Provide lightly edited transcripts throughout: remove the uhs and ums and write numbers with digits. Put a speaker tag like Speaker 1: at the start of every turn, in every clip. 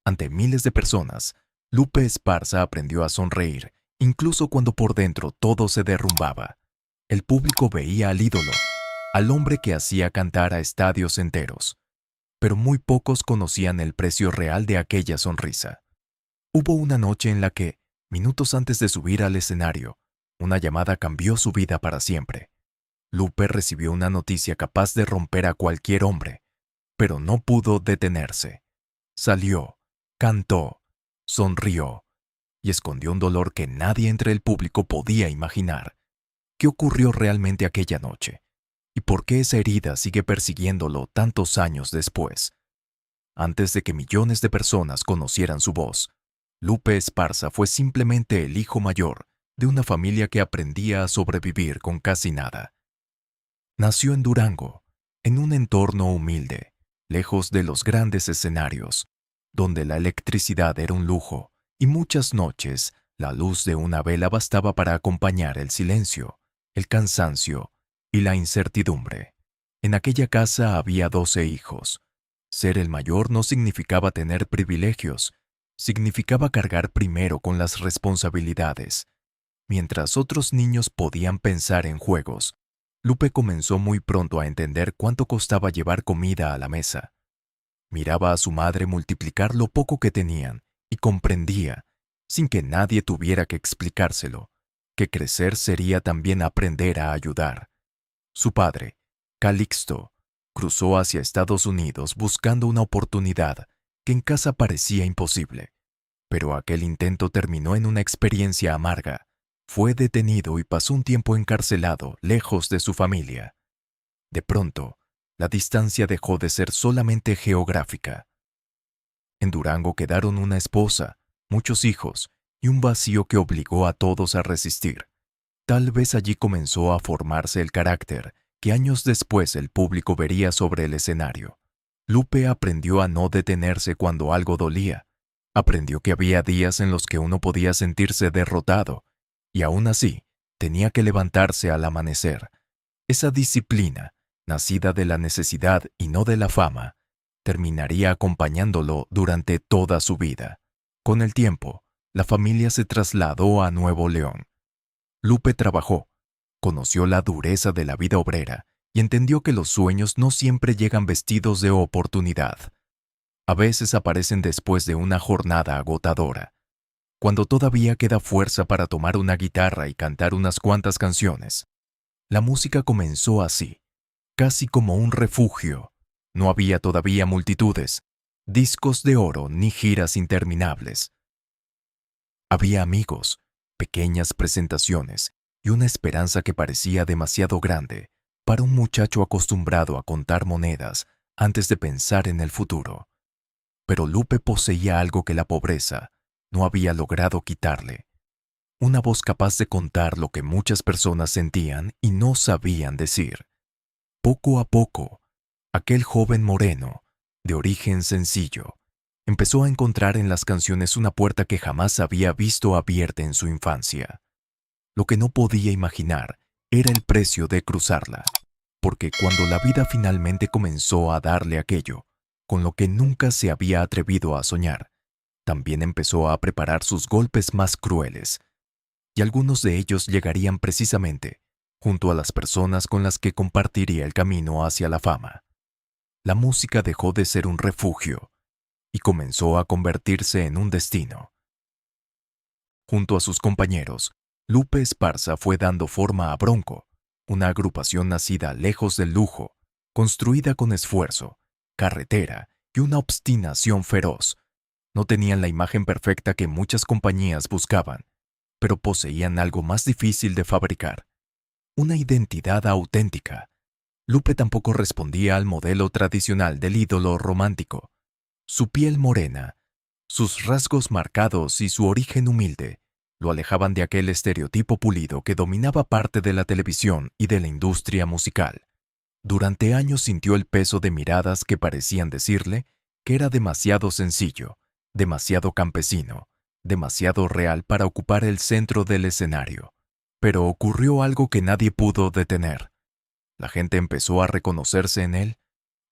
Speaker 1: Ante miles de personas, Lupe Esparza aprendió a sonreír, incluso cuando por dentro todo se derrumbaba. El público veía al ídolo, al hombre que hacía cantar a estadios enteros, pero muy pocos conocían el precio real de aquella sonrisa. Hubo una noche en la que, minutos antes de subir al escenario, una llamada cambió su vida para siempre. Lupe recibió una noticia capaz de romper a cualquier hombre, pero no pudo detenerse. Salió, cantó, sonrió y escondió un dolor que nadie entre el público podía imaginar. ¿Qué ocurrió realmente aquella noche? ¿Y por qué esa herida sigue persiguiéndolo tantos años después? Antes de que millones de personas conocieran su voz, Lupe Esparza fue simplemente el hijo mayor de una familia que aprendía a sobrevivir con casi nada. Nació en Durango, en un entorno humilde, lejos de los grandes escenarios, donde la electricidad era un lujo y muchas noches la luz de una vela bastaba para acompañar el silencio, el cansancio y la incertidumbre. En aquella casa había 12 hijos. Ser el mayor no significaba tener privilegios, significaba cargar primero con las responsabilidades. Mientras otros niños podían pensar en juegos, Lupe comenzó muy pronto a entender cuánto costaba llevar comida a la mesa. Miraba a su madre multiplicar lo poco que tenían y comprendía, sin que nadie tuviera que explicárselo, que crecer sería también aprender a ayudar. Su padre, Calixto, cruzó hacia Estados Unidos buscando una oportunidad que en casa parecía imposible, pero aquel intento terminó en una experiencia amarga. Fue detenido y pasó un tiempo encarcelado, lejos de su familia. De pronto, la distancia dejó de ser solamente geográfica. En Durango quedaron una esposa, muchos hijos y un vacío que obligó a todos a resistir. Tal vez allí comenzó a formarse el carácter que años después el público vería sobre el escenario. Lupe aprendió a no detenerse cuando algo dolía. Aprendió que había días en los que uno podía sentirse derrotado, y aún así, tenía que levantarse al amanecer. Esa disciplina, nacida de la necesidad y no de la fama, terminaría acompañándolo durante toda su vida. Con el tiempo, la familia se trasladó a Nuevo León. Lupe trabajó, conoció la dureza de la vida obrera y entendió que los sueños no siempre llegan vestidos de oportunidad. A veces aparecen después de una jornada agotadora, cuando todavía queda fuerza para tomar una guitarra y cantar unas cuantas canciones. La música comenzó así, casi como un refugio. No había todavía multitudes, discos de oro ni giras interminables. Había amigos, pequeñas presentaciones y una esperanza que parecía demasiado grande para un muchacho acostumbrado a contar monedas antes de pensar en el futuro. Pero Lupe poseía algo que la pobreza no había logrado quitarle. Una voz capaz de contar lo que muchas personas sentían y no sabían decir. Poco a poco, aquel joven moreno, de origen sencillo, empezó a encontrar en las canciones una puerta que jamás había visto abierta en su infancia. Lo que no podía imaginar era el precio de cruzarla, porque cuando la vida finalmente comenzó a darle aquello, con lo que nunca se había atrevido a soñar, también empezó a preparar sus golpes más crueles, y algunos de ellos llegarían precisamente junto a las personas con las que compartiría el camino hacia la fama. La música dejó de ser un refugio y comenzó a convertirse en un destino. Junto a sus compañeros, Lupe Esparza fue dando forma a Bronco, una agrupación nacida lejos del lujo, construida con esfuerzo, carretera y una obstinación feroz. No tenían la imagen perfecta que muchas compañías buscaban, pero poseían algo más difícil de fabricar: una identidad auténtica. Lupe tampoco respondía al modelo tradicional del ídolo romántico. Su piel morena, sus rasgos marcados y su origen humilde lo alejaban de aquel estereotipo pulido que dominaba parte de la televisión y de la industria musical. Durante años sintió el peso de miradas que parecían decirle que era demasiado sencillo, demasiado campesino, demasiado real para ocupar el centro del escenario. Pero ocurrió algo que nadie pudo detener. La gente empezó a reconocerse en él.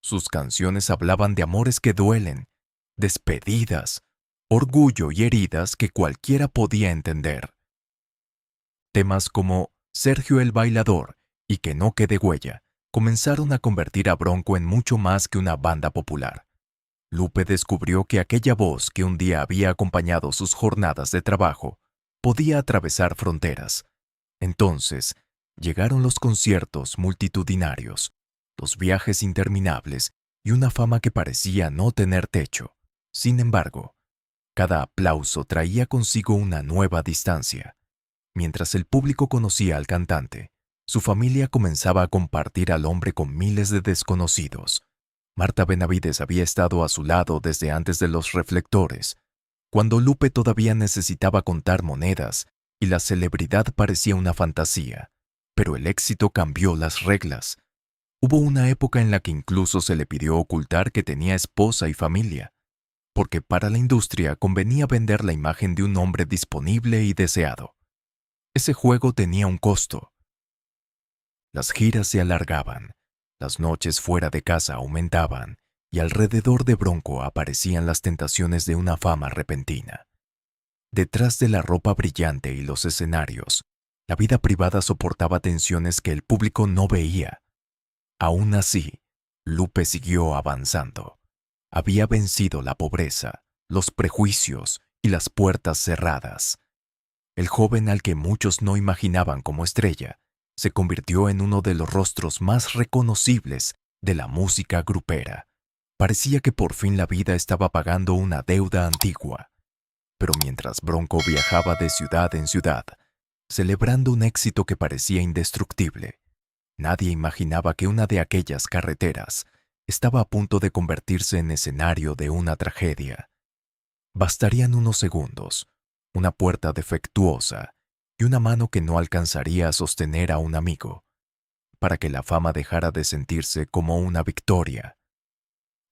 Speaker 1: Sus canciones hablaban de amores que duelen, despedidas, orgullo y heridas que cualquiera podía entender. Temas como Sergio el Bailador y Que no quede huella comenzaron a convertir a Bronco en mucho más que una banda popular. Lupe descubrió que aquella voz que un día había acompañado sus jornadas de trabajo podía atravesar fronteras. Entonces, llegaron los conciertos multitudinarios, los viajes interminables y una fama que parecía no tener techo. Sin embargo, cada aplauso traía consigo una nueva distancia. Mientras el público conocía al cantante, su familia comenzaba a compartir al hombre con miles de desconocidos. Marta Benavides había estado a su lado desde antes de los reflectores, cuando Lupe todavía necesitaba contar monedas y la celebridad parecía una fantasía. Pero el éxito cambió las reglas. Hubo una época en la que incluso se le pidió ocultar que tenía esposa y familia, porque para la industria convenía vender la imagen de un hombre disponible y deseado. Ese juego tenía un costo. Las giras se alargaban, las noches fuera de casa aumentaban, y alrededor de Bronco aparecían las tentaciones de una fama repentina. Detrás de la ropa brillante y los escenarios, la vida privada soportaba tensiones que el público no veía. Aún así, Lupe siguió avanzando. Había vencido la pobreza, los prejuicios y las puertas cerradas. El joven al que muchos no imaginaban como estrella se convirtió en uno de los rostros más reconocibles de la música grupera. Parecía que por fin la vida estaba pagando una deuda antigua. Pero mientras Bronco viajaba de ciudad en ciudad, celebrando un éxito que parecía indestructible, nadie imaginaba que una de aquellas carreteras estaba a punto de convertirse en escenario de una tragedia. Bastarían unos segundos, una puerta defectuosa y una mano que no alcanzaría a sostener a un amigo, para que la fama dejara de sentirse como una victoria.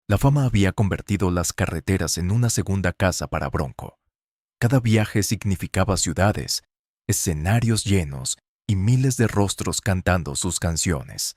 Speaker 1: La fama había convertido las carreteras en una segunda casa para Bronco. Cada viaje significaba ciudades, escenarios llenos y miles de rostros cantando sus canciones.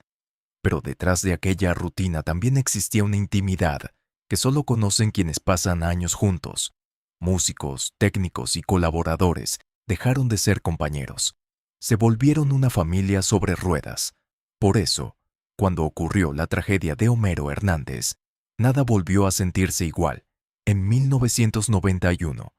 Speaker 1: Pero detrás de aquella rutina también existía una intimidad que solo conocen quienes pasan años juntos. Músicos, técnicos y colaboradores dejaron de ser compañeros. Se volvieron una familia sobre ruedas. Por eso, cuando ocurrió la tragedia de Homero Hernández, nada volvió a sentirse igual. En 1991,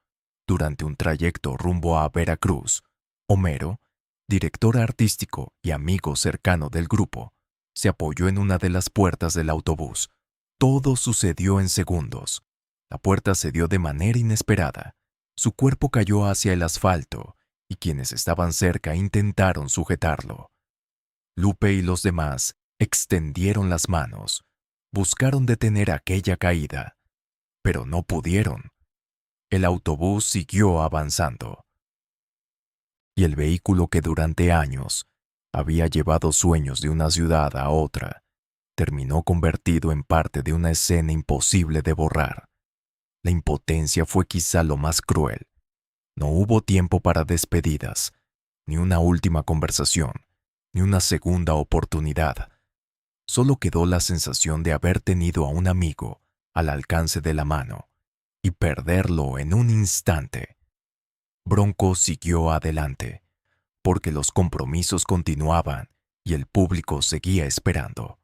Speaker 1: durante un trayecto rumbo a Veracruz, Homero, director artístico y amigo cercano del grupo, se apoyó en una de las puertas del autobús. Todo sucedió en segundos. La puerta cedió de manera inesperada. Su cuerpo cayó hacia el asfalto y quienes estaban cerca intentaron sujetarlo. Lupe y los demás extendieron las manos. Buscaron detener aquella caída, pero no pudieron. El autobús siguió avanzando. Y el vehículo que durante años había llevado sueños de una ciudad a otra, terminó convertido en parte de una escena imposible de borrar. La impotencia fue quizá lo más cruel. No hubo tiempo para despedidas, ni una última conversación, ni una segunda oportunidad. Solo quedó la sensación de haber tenido a un amigo al alcance de la mano y perderlo en un instante. Bronco siguió adelante, porque los compromisos continuaban y el público seguía esperando.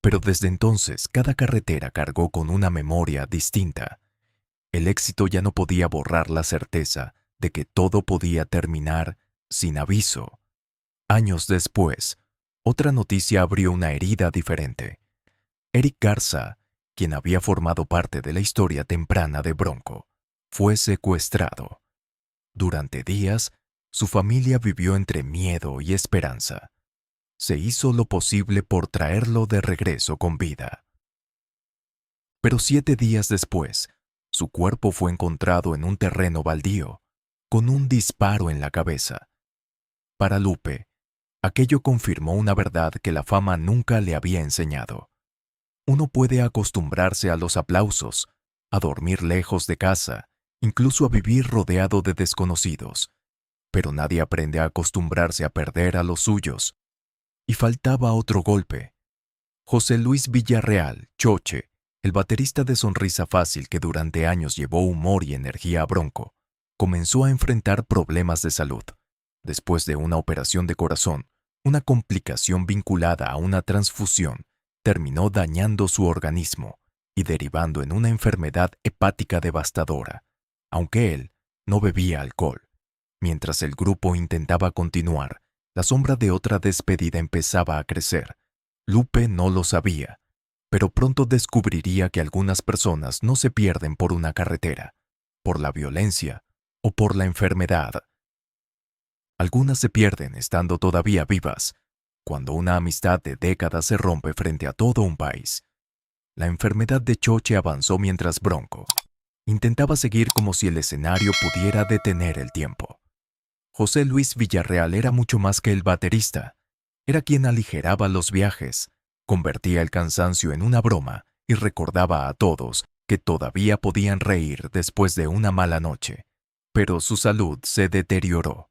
Speaker 1: Pero desde entonces cada carretera cargó con una memoria distinta. El éxito ya no podía borrar la certeza de que todo podía terminar sin aviso. Años después, otra noticia abrió una herida diferente. Eric Garza, quien había formado parte de la historia temprana de Bronco, fue secuestrado. Durante días, su familia vivió entre miedo y esperanza. Se hizo lo posible por traerlo de regreso con vida. Pero 7 días después, su cuerpo fue encontrado en un terreno baldío, con un disparo en la cabeza. Para Lupe, aquello confirmó una verdad que la fama nunca le había enseñado. Uno puede acostumbrarse a los aplausos, a dormir lejos de casa, incluso a vivir rodeado de desconocidos, pero nadie aprende a acostumbrarse a perder a los suyos. Y faltaba otro golpe. José Luis Villarreal, Choche, El baterista de sonrisa fácil que durante años llevó humor y energía a Bronco, comenzó a enfrentar problemas de salud. Después de una operación de corazón, una complicación vinculada a una transfusión terminó dañando su organismo y derivando en una enfermedad hepática devastadora, aunque él no bebía alcohol. Mientras el grupo intentaba continuar, la sombra de otra despedida empezaba a crecer. Lupe no lo sabía, pero pronto descubriría que algunas personas no se pierden por una carretera, por la violencia o por la enfermedad. Algunas se pierden estando todavía vivas, cuando una amistad de décadas se rompe frente a todo un país. La enfermedad de Choche avanzó mientras Bronco intentaba seguir como si el escenario pudiera detener el tiempo. José Luis Villarreal era mucho más que el baterista. Era quien aligeraba los viajes, convertía el cansancio en una broma y recordaba a todos que todavía podían reír después de una mala noche. Pero su salud se deterioró.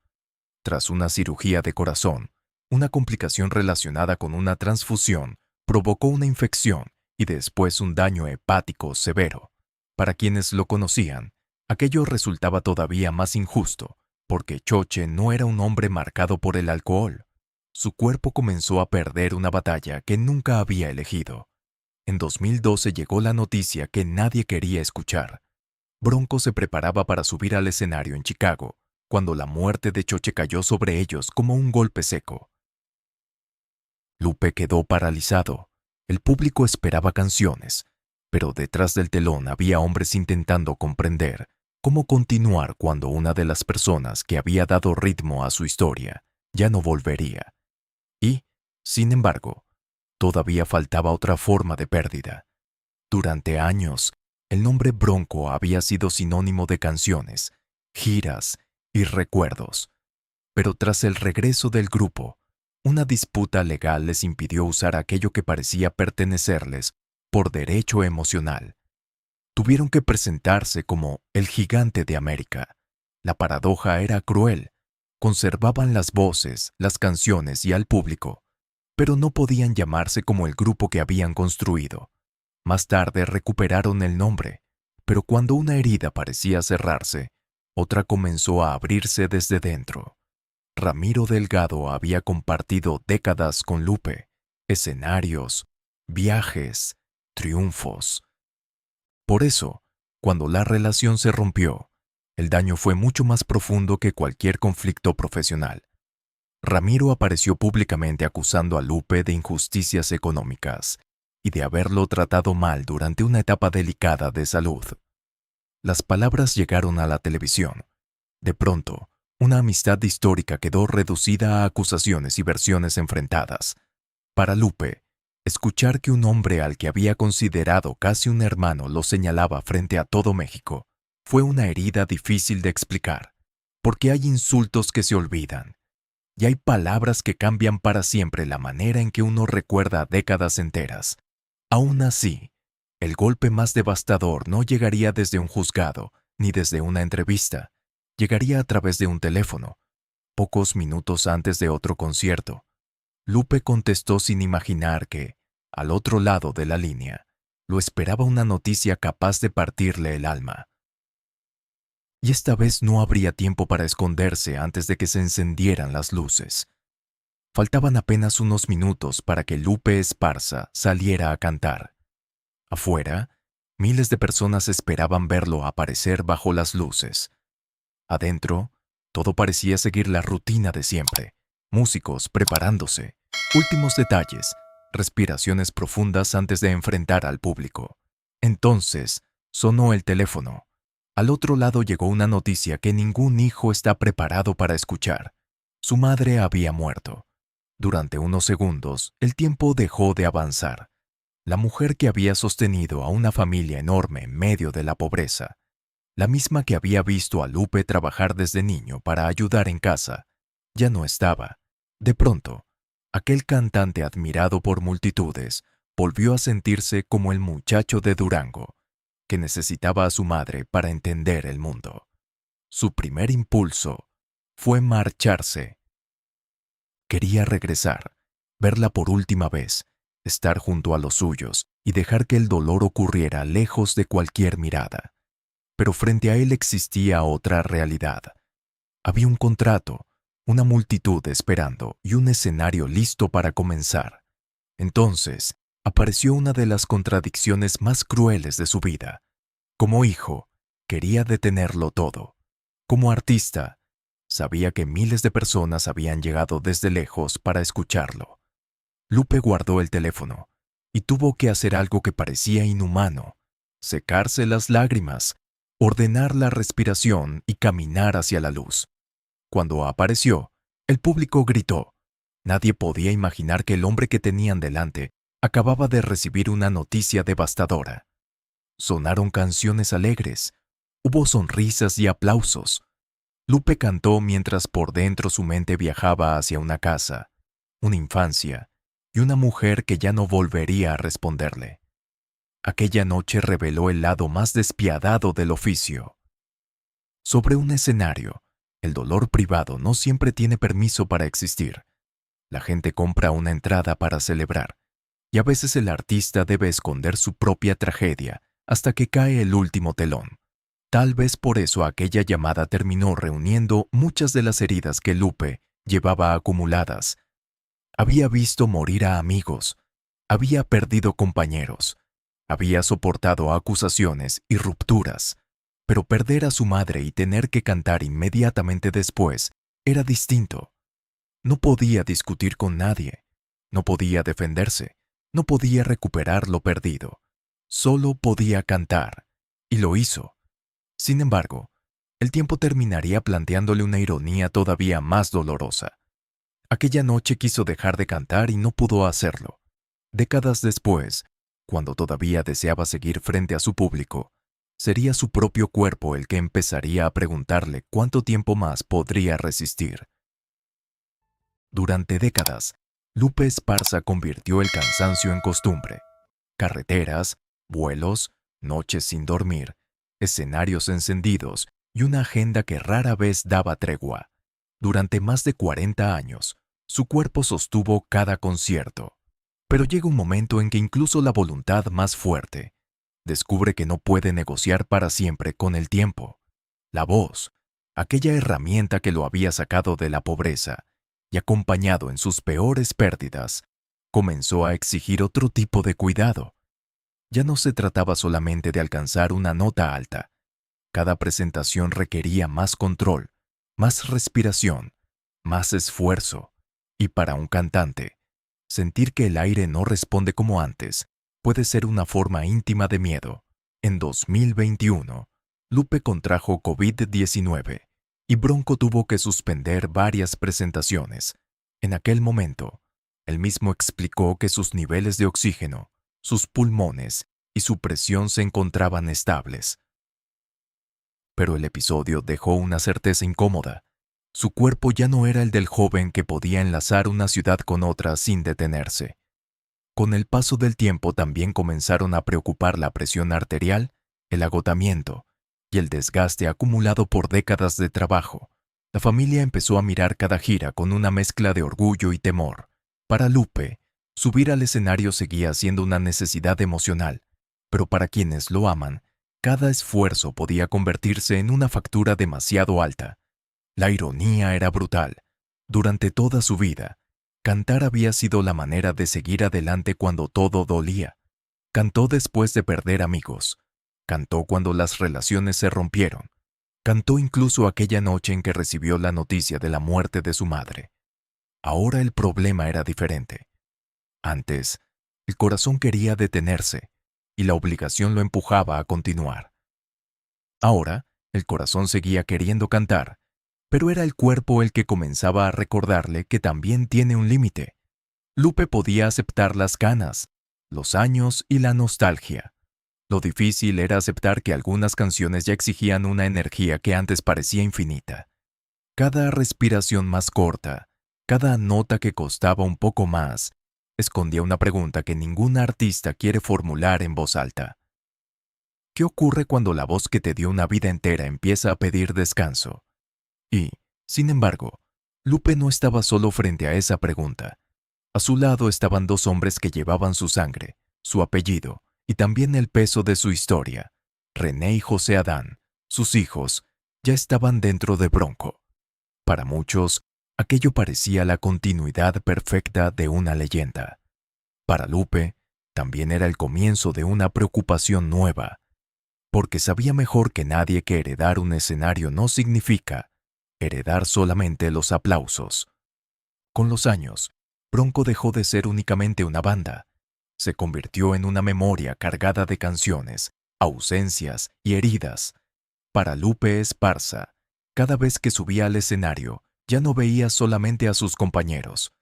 Speaker 1: Tras una cirugía de corazón, una complicación relacionada con una transfusión provocó una infección y después un daño hepático severo. Para quienes lo conocían, aquello resultaba todavía más injusto, porque Choche no era un hombre marcado por el alcohol. Su cuerpo comenzó a perder una batalla que nunca había elegido. En 2012 llegó la noticia que nadie quería escuchar. Bronco se preparaba para subir al escenario en Chicago, cuando la muerte de Choche cayó sobre ellos como un golpe seco. Lupe quedó paralizado. El público esperaba canciones, pero detrás del telón había hombres intentando comprender cómo continuar cuando una de las personas que había dado ritmo a su historia ya no volvería. Y, sin embargo, todavía faltaba otra forma de pérdida. Durante años, el nombre Bronco había sido sinónimo de canciones, giras y recuerdos. Pero tras el regreso del grupo, una disputa legal les impidió usar aquello que parecía pertenecerles por derecho emocional. Tuvieron que presentarse como el Gigante de América. La paradoja era cruel. Conservaban las voces, las canciones y al público, pero no podían llamarse como el grupo que habían construido. Más tarde recuperaron el nombre, pero cuando una herida parecía cerrarse, otra comenzó a abrirse desde dentro. Ramiro Delgado había compartido décadas con Lupe, escenarios, viajes, triunfos. Por eso, cuando la relación se rompió, el daño fue mucho más profundo que cualquier conflicto profesional. Ramiro apareció públicamente acusando a Lupe de injusticias económicas y de haberlo tratado mal durante una etapa delicada de salud. Las palabras llegaron a la televisión. De pronto, una amistad histórica quedó reducida a acusaciones y versiones enfrentadas. Para Lupe, escuchar que un hombre al que había considerado casi un hermano lo señalaba frente a todo México fue una herida difícil de explicar, porque hay insultos que se olvidan, y hay palabras que cambian para siempre la manera en que uno recuerda décadas enteras. Aún así, el golpe más devastador no llegaría desde un juzgado ni desde una entrevista, llegaría a través de un teléfono. Pocos minutos antes de otro concierto, Lupe contestó sin imaginar que, al otro lado de la línea, lo esperaba una noticia capaz de partirle el alma. Y esta vez no habría tiempo para esconderse antes de que se encendieran las luces. Faltaban apenas unos minutos para que Lupe Esparza saliera a cantar. Afuera, miles de personas esperaban verlo aparecer bajo las luces. Adentro, todo parecía seguir la rutina de siempre. Músicos preparándose, últimos detalles, respiraciones profundas antes de enfrentar al público. Entonces, sonó el teléfono. Al otro lado llegó una noticia que ningún hijo está preparado para escuchar. Su madre había muerto. Durante unos segundos, el tiempo dejó de avanzar. La mujer que había sostenido a una familia enorme en medio de la pobreza, la misma que había visto a Lupe trabajar desde niño para ayudar en casa, ya no estaba. De pronto, aquel cantante admirado por multitudes volvió a sentirse como el muchacho de Durango, que necesitaba a su madre para entender el mundo. Su primer impulso fue marcharse. Quería regresar, verla por última vez, estar junto a los suyos y dejar que el dolor ocurriera lejos de cualquier mirada. Pero frente a él existía otra realidad. Había un contrato, una multitud esperando y un escenario listo para comenzar. Entonces, apareció una de las contradicciones más crueles de su vida. Como hijo, quería detenerlo todo. Como artista, sabía que miles de personas habían llegado desde lejos para escucharlo. Lupe guardó el teléfono y tuvo que hacer algo que parecía inhumano: secarse las lágrimas, ordenar la respiración y caminar hacia la luz. Cuando apareció, el público gritó. Nadie podía imaginar que el hombre que tenían delante acababa de recibir una noticia devastadora. Sonaron canciones alegres, hubo sonrisas y aplausos. Lupe cantó mientras por dentro su mente viajaba hacia una casa, una infancia y una mujer que ya no volvería a responderle. Aquella noche reveló el lado más despiadado del oficio. Sobre un escenario, el dolor privado no siempre tiene permiso para existir. La gente compra una entrada para celebrar, y a veces el artista debe esconder su propia tragedia hasta que cae el último telón. Tal vez por eso aquella llamada terminó reuniendo muchas de las heridas que Lupe llevaba acumuladas. Había visto morir a amigos, había perdido compañeros, había soportado acusaciones y rupturas, pero perder a su madre y tener que cantar inmediatamente después era distinto. No podía discutir con nadie, no podía defenderse, no podía recuperar lo perdido. Solo podía cantar, y lo hizo. Sin embargo, el tiempo terminaría planteándole una ironía todavía más dolorosa. Aquella noche quiso dejar de cantar y no pudo hacerlo. Décadas después, cuando todavía deseaba seguir frente a su público, sería su propio cuerpo el que empezaría a preguntarle cuánto tiempo más podría resistir. Durante décadas, Lupe Esparza convirtió el cansancio en costumbre. Carreteras, vuelos, noches sin dormir, escenarios encendidos y una agenda que rara vez daba tregua. Durante más de 40 años, su cuerpo sostuvo cada concierto. Pero llega un momento en que incluso la voluntad más fuerte descubre que no puede negociar para siempre con el tiempo. La voz, aquella herramienta que lo había sacado de la pobreza y acompañado en sus peores pérdidas, comenzó a exigir otro tipo de cuidado. Ya no se trataba solamente de alcanzar una nota alta. Cada presentación requería más control, más respiración, más esfuerzo. Y para un cantante, sentir que el aire no responde como antes puede ser una forma íntima de miedo. En 2021, Lupe contrajo COVID-19 y Bronco tuvo que suspender varias presentaciones. En aquel momento, él mismo explicó que sus niveles de oxígeno, sus pulmones y su presión se encontraban estables. Pero el episodio dejó una certeza incómoda. Su cuerpo ya no era el del joven que podía enlazar una ciudad con otra sin detenerse. Con el paso del tiempo también comenzaron a preocupar la presión arterial, el agotamiento y el desgaste acumulado por décadas de trabajo. La familia empezó a mirar cada gira con una mezcla de orgullo y temor. Para Lupe, subir al escenario seguía siendo una necesidad emocional, pero para quienes lo aman, cada esfuerzo podía convertirse en una factura demasiado alta. La ironía era brutal. Durante toda su vida, cantar había sido la manera de seguir adelante cuando todo dolía. Cantó después de perder amigos. Cantó cuando las relaciones se rompieron. Cantó incluso aquella noche en que recibió la noticia de la muerte de su madre. Ahora el problema era diferente. Antes, el corazón quería detenerse y la obligación lo empujaba a continuar. Ahora, el corazón seguía queriendo cantar, pero era el cuerpo el que comenzaba a recordarle que también tiene un límite. Lupe podía aceptar las canas, los años y la nostalgia. Lo difícil era aceptar que algunas canciones ya exigían una energía que antes parecía infinita. Cada respiración más corta, cada nota que costaba un poco más, escondía una pregunta que ningún artista quiere formular en voz alta. ¿Qué ocurre cuando la voz que te dio una vida entera empieza a pedir descanso? Y, sin embargo, Lupe no estaba solo frente a esa pregunta. A su lado estaban dos hombres que llevaban su sangre, su apellido y también el peso de su historia. René y José Adán, sus hijos, ya estaban dentro de Bronco. Para muchos, aquello parecía la continuidad perfecta de una leyenda. Para Lupe, también era el comienzo de una preocupación nueva, porque sabía mejor que nadie que heredar un escenario no significa heredar solamente los aplausos. Con los años, Bronco dejó de ser únicamente una banda. Se convirtió en una memoria cargada de canciones, ausencias y heridas. Para Lupe Esparza, cada vez que subía al escenario, ya no veía solamente a sus compañeros.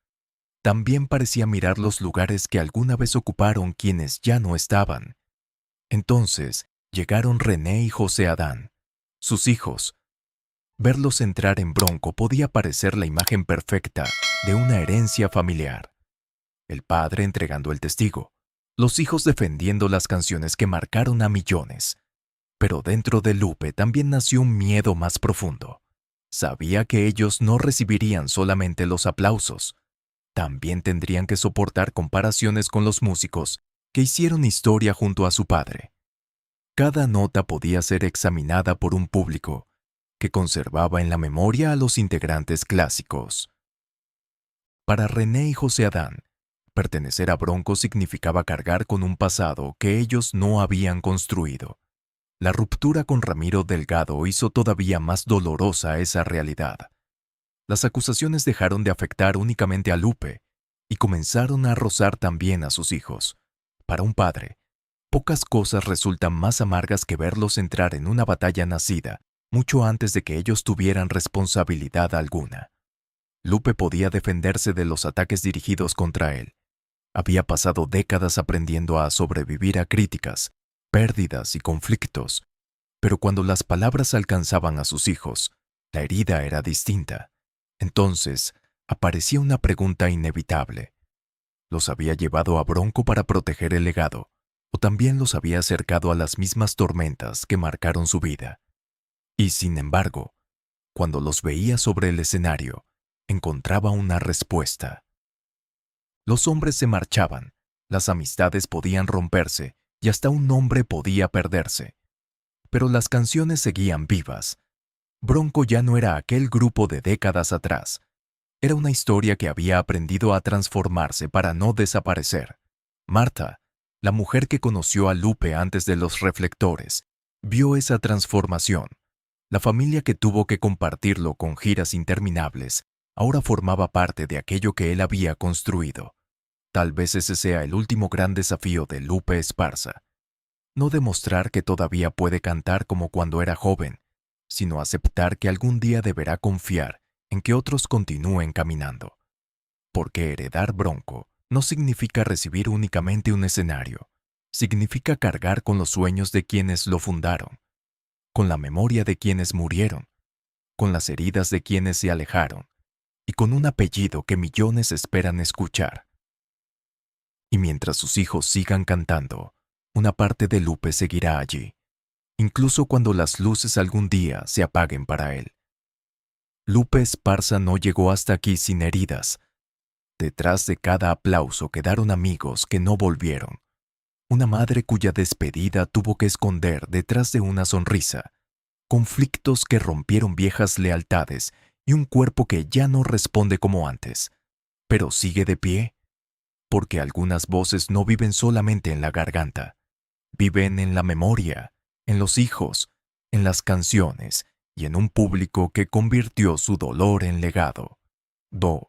Speaker 1: También parecía mirar los lugares que alguna vez ocuparon quienes ya no estaban. Entonces, llegaron René y José Adán, sus hijos. Verlos entrar en Bronco podía parecer la imagen perfecta de una herencia familiar. El padre entregando el testigo, los hijos defendiendo las canciones que marcaron a millones. Pero dentro de Lupe también nació un miedo más profundo. Sabía que ellos no recibirían solamente los aplausos, también tendrían que soportar comparaciones con los músicos que hicieron historia junto a su padre. Cada nota podía ser examinada por un público que conservaba en la memoria a los integrantes clásicos. Para René y José Adán, pertenecer a Bronco significaba cargar con un pasado que ellos no habían construido. La ruptura con Ramiro Delgado hizo todavía más dolorosa esa realidad. Las acusaciones dejaron de afectar únicamente a Lupe y comenzaron a rozar también a sus hijos. Para un padre, pocas cosas resultan más amargas que verlos entrar en una batalla nacida mucho antes de que ellos tuvieran responsabilidad alguna. Lupe podía defenderse de los ataques dirigidos contra él. Había pasado décadas aprendiendo a sobrevivir a críticas, pérdidas y conflictos, pero cuando las palabras alcanzaban a sus hijos, la herida era distinta. Entonces, aparecía una pregunta inevitable. ¿Los había llevado a Bronco para proteger el legado, o también los había acercado a las mismas tormentas que marcaron su vida? Y sin embargo, cuando los veía sobre el escenario, encontraba una respuesta. Los hombres se marchaban, las amistades podían romperse y hasta un nombre podía perderse. Pero las canciones seguían vivas. Bronco ya no era aquel grupo de décadas atrás. Era una historia que había aprendido a transformarse para no desaparecer. Marta, la mujer que conoció a Lupe antes de los reflectores, vio esa transformación. La familia que tuvo que compartirlo con giras interminables ahora formaba parte de aquello que él había construido. Tal vez ese sea el último gran desafío de Lupe Esparza. No demostrar que todavía puede cantar como cuando era joven, sino aceptar que algún día deberá confiar en que otros continúen caminando. Porque heredar Bronco no significa recibir únicamente un escenario, significa cargar con los sueños de quienes lo fundaron, con la memoria de quienes murieron, con las heridas de quienes se alejaron, y con un apellido que millones esperan escuchar. Y mientras sus hijos sigan cantando, una parte de Lupe seguirá allí, incluso cuando las luces algún día se apaguen para él. Lupe Esparza no llegó hasta aquí sin heridas. Detrás de cada aplauso quedaron amigos que no volvieron. Una madre cuya despedida tuvo que esconder detrás de una sonrisa, conflictos que rompieron viejas lealtades y un cuerpo que ya no responde como antes, pero sigue de pie, porque algunas voces no viven solamente en la garganta, viven en la memoria, en los hijos, en las canciones y en un público que convirtió su dolor en legado. Do